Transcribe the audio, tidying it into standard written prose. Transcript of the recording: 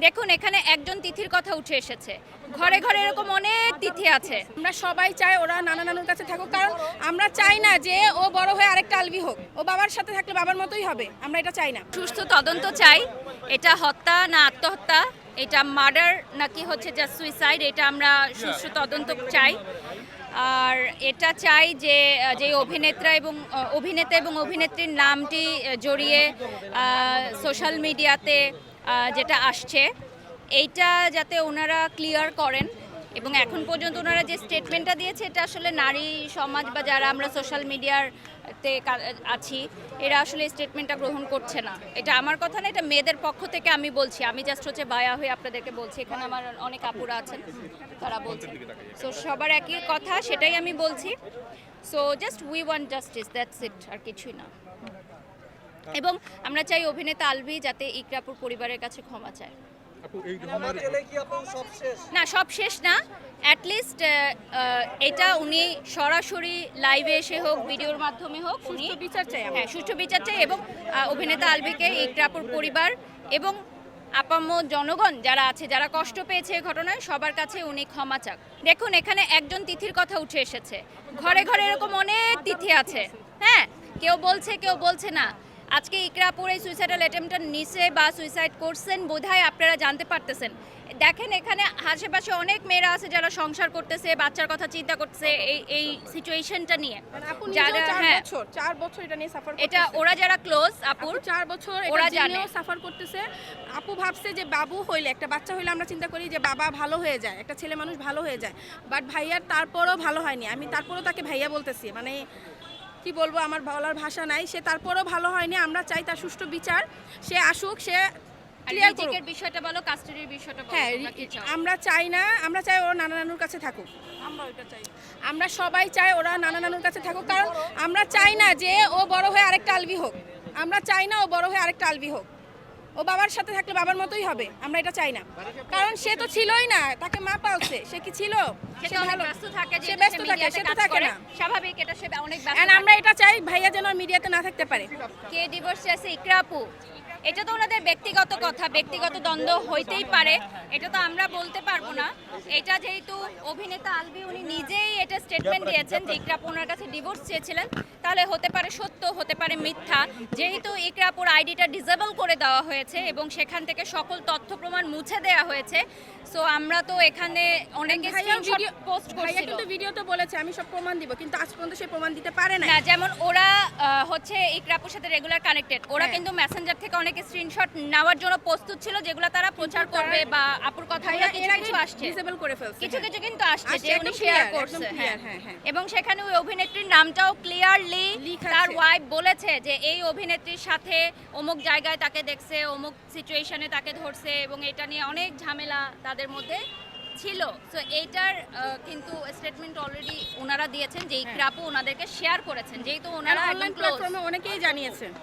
দেখুন এখানে একজন তিথির কথা উঠে এসেছে। ঘরে ঘরে এরকম অনেক তিথি আছে। আমরা সবাই চাই ওরা নানা নানুর কাছে থাকুক, কারণ আমরা চাই না যে ও বড় হয়ে আরেকটা আলভি হোক। ও বাবার সাথে থাকলে বাবার মতোই হবে, আমরা এটা চাই না। সুস্থ তদন্ত চাই, এটা হত্যা না আত্মহত্যা, এটা মার্ডার নাকি হচ্ছে জাস্ট সুইসাইড, এটা আমরা সুষ্ঠু তদন্ত চাই। আর এটা চাই যে যে অভিনেতা এবং অভিনেত্রীর নামটি জড়িয়ে সোশ্যাল মিডিয়াতে যেটা আসছে এইটা যাতে ওনারা ক্লিয়ার করেন। এবং এখন পর্যন্ত ওনারা যে স্টেটমেন্টটা দিয়েছে এটা আসলে নারী সমাজ বা যারা আমরা সোশ্যাল মিডিয়াতে আছি এরা আসলে স্টেটমেন্টটা গ্রহণ করছে না। এটা আমার কথা না, এটা মেয়েদের পক্ষ থেকে আমি বলছি। আমি জাস্ট হচ্ছে বায়া হয়ে আপনাদেরকে বলছি, এখানে আমার অনেক আপুরা আছেন তারা বলছেন। সো সবার একই কথা, সেটাই আমি বলছি। So just we want justice, that's it, আর কিছুই না। এবং আমরা চাই অভিনেতা আলভি যাতে ইকরাপুর পরিবারের কাছে ক্ষমা চায়। না, সব শেষ না, অ্যাটলিস্ট এটা উনি সরাসরি লাইভে এসে হোক, ভিডিওর মাধ্যমে হোক, উনি বিচার চাই। হ্যাঁ, সুষ্ঠু বিচার চাই। এবং অভিনেতা আলভিকে ইকরাপুর পরিবার এবং আপাম্য জনগণ যারা আছে, যারা কষ্ট পেয়েছে এই ঘটনায়, সবার কাছে উনি ক্ষমা চাক। দেখুন এখানে একজন তিথির কথা উঠে এসেছে। ঘরে ঘরে এরকম অনেক তিথি আছে। হ্যাঁ, কেউ বলছে কেউ বলছে না। আজকে ইকরাপুর এই সুইসাইডাল অ্যাটেম্পটা নিচে বা সুইসাইড করছেন বোধহয় আপনারা জানতে পারতেছেন। দেখেন এখানে আশেপাশে অনেক মেয়েরা আছে যারা সংসার করতেছে, বাচ্চার কথা চিন্তা করতেছে এই সিচুয়েশনটা নিয়ে। যারা 4 বছর এটা নিয়ে সাফার করতেছে, এটা ওরা যারা ক্লোজ আপুর 4 বছর ওরা এটা নিয়েও সাফার করতেছে। আপু ভাবছে যে বাবু হইলে, একটা বাচ্চা হইলে আমরা চিন্তা করি যে বাবা ভালো হয়ে যায়, একটা ছেলে মানুষ ভালো হয়ে যায়। বাট ভাইয়ার তারপরও ভালো হয়নি। আমি তারপরও তাকে ভাইয়া বলতেছি, মানে কি বলবো, আমার বলার ভাষা নাই। সে তারপরও ভালো হয়নি। আমরা চাই তার সুষ্ঠু বিচার, সে আসুক, সে ক্লিয়ার করুক। বিষয়টা বলো, কাস্টাডির বিষয়টা বলো। হ্যাঁ, আমরা চাই না, আমরা চাই ওরা নানা নানুর কাছে থাকুক। আমরা সবাই চাই ওরা নানা নানুর কাছে থাকুক, কারণ আমরা চাই না যে ও বড় হয়ে আরেকটা আলভি হোক। আমরা চাই না ও বড় হয়ে আরেকটা আলভি হোক। ও বাবার সাথে থাকলে বাবার মতোই হবে, আমরা এটা চাই না। কারণ সে তো ছিলই না, তাকে মা পালছে। সে কি ছিল? সে ভালো ব্যস্ত থাকে, সে ব্যস্ত থাকে, সে তো থাকে না। স্বাভাবিক, এটা সে অনেক ব্যস্ত। এন্ড আমরা এটা চাই ভাইয়া যেন মিডিয়াতে না থাকতে পারে। কে ডিভোর্সে আছে ইকরাপু, এটা তো ওনাদের ব্যক্তিগত কথা, ব্যক্তিগত দ্বন্দ্ব হইতেই পারে, এটা তো আমরা বলতে পারবো না। এটা যেহেতু অভিনেতা আলভি উনি নিজেই এটা স্টেটমেন্ট দিয়েছেন যে ইকরাপু ওনার কাছে ডিভোর্স চেয়েছিলেন, তাহলে হতে পারে সত্য, হতে পারে মিথ্যা। যেহেতু ইকরাপুর আইডিটা ডিসেবল করে দেওয়া হয়েছে এবং সেখান থেকে সকল তথ্য প্রমাণ মুছে দেওয়া হয়েছে, সো আমরা তো এখানে অনেকে স্ক্রিনশট পোস্ট করছিল। কিন্তু ভিডিও তো বলেছে আমি সব প্রমাণ দিব, কিন্তু আজ পর্যন্ত সে প্রমাণ দিতে পারে না। যেমন ওরা হচ্ছে ইকরাপুর সাথে রেগুলার কানেক্টেড, ওরা কিন্তু মেসেঞ্জার থেকে অনেক স্ক্রিনশট নেওয়ার জন্য প্রস্তুত ছিল, যেগুলো তারা প্রচার করবে বা আপুর কথাগুলো কিছু আসছে, ডিসেবল করে ফেলছে। কিছু কিন্তু আসছে যে উনি শেয়ার করছে। হ্যাঁ, এবং সেখানে ওই অভিনেত্রীর নামটাও ক্লিয়ারলি তার ওয়াইফ বলেছে যে এই অভিনেত্রীর সাথে অমুক জায়গায় তাকে দেখছে, অমুক সিচুয়েশনে তাকে ধরছে, এবং এটা নিয়ে অনেক ঝামেলা তাদের মধ্যে ছিল। সো এইটার কিন্তু স্টেটমেন্ট অলরেডি ওনারা দিয়েছেন যে ইকরাপু ওনাদেরকে শেয়ার করেছেন, যেহেতু ওনারা অনলাইন প্ল্যাটফর্মে অনেকেই জানিয়েছে।